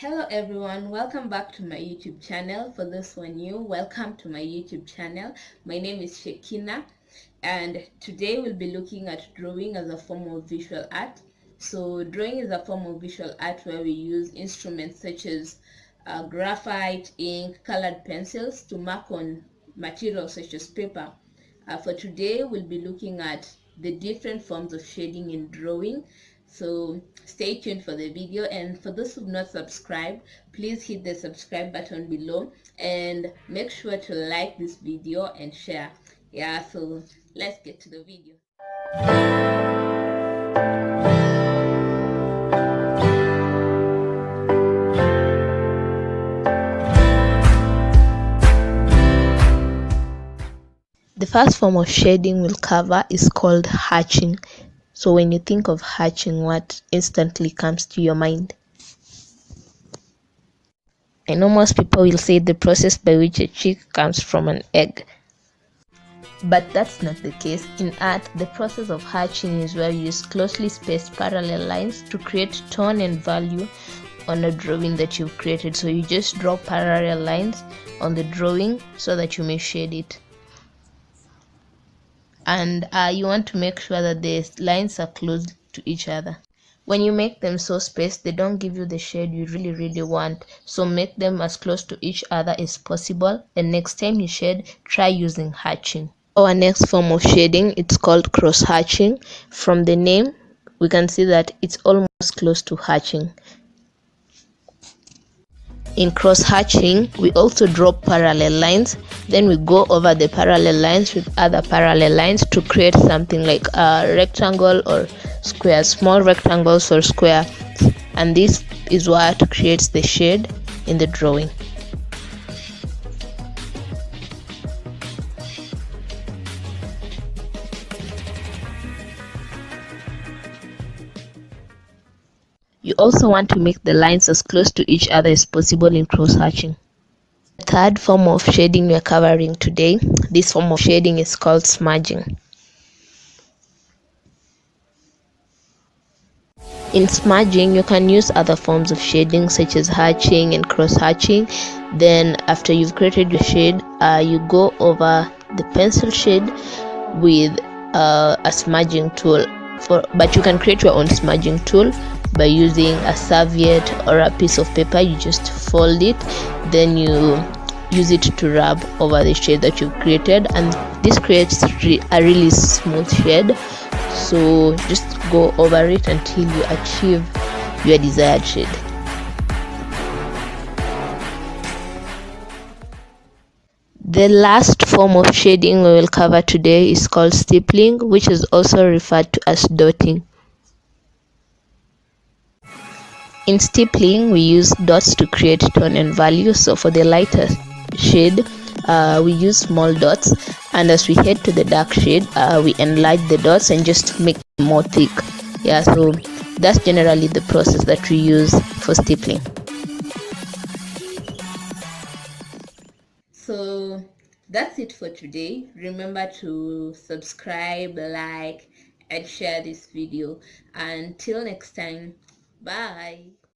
Hello everyone, welcome back to my YouTube channel. For those who are new, welcome to my YouTube channel. My name is Shekina and today we'll be looking at drawing as a form of visual art. So drawing is a form of visual art where we use instruments such as graphite, ink, colored pencils to mark on materials such as paper. For today we'll be looking at the different forms of shading in drawing. So stay tuned for the video, and for those who've not subscribed, please hit the subscribe button below and make sure to like this video and share. Yeah, so let's get to the video. The first form of shading we'll cover is called hatching. So when you think of hatching, what instantly comes to your mind? I know most people will say the process by which a chick comes from an egg. But that's not the case. In art, the process of hatching is where you use closely spaced parallel lines to create tone and value on a drawing that you've created. So you just draw parallel lines on the drawing so that you may shade it. And you want to make sure that the lines are close to each other. When you make them so spaced, they don't give you the shade you really want. So make them as close to each other as possible, and next time you shade, try using hatching. Our next form of shading, it's called cross hatching. From the name, we can see that it's almost close to hatching. In cross hatching, we also draw parallel lines, then we go over the parallel lines with other parallel lines to create something like a rectangle or square, small rectangles or square, and this is what creates the shade in the drawing. You also want to make the lines as close to each other as possible in cross hatching. The third form of shading we are covering today, this form of shading is called smudging. In smudging, you can use other forms of shading such as hatching and cross hatching. Then after you've created your shade, you go over the pencil shade with a smudging tool. But you can create your own smudging tool by using a serviette or a piece of paper. You just fold it, then you use it to rub over the shade that you've created, and this creates a really smooth shade. So just go over it until you achieve your desired shade. The last form of shading we will cover today is called stippling, which is also referred to as dotting. In stippling, we use dots to create tone and value. So for the lighter shade, we use small dots, and as we head to the dark shade, we enlarge the dots and just make them more thick. Yeah, so that's generally the process that we use for stippling. So that's it for today. Remember to subscribe, like, and share this video. Until next time, bye.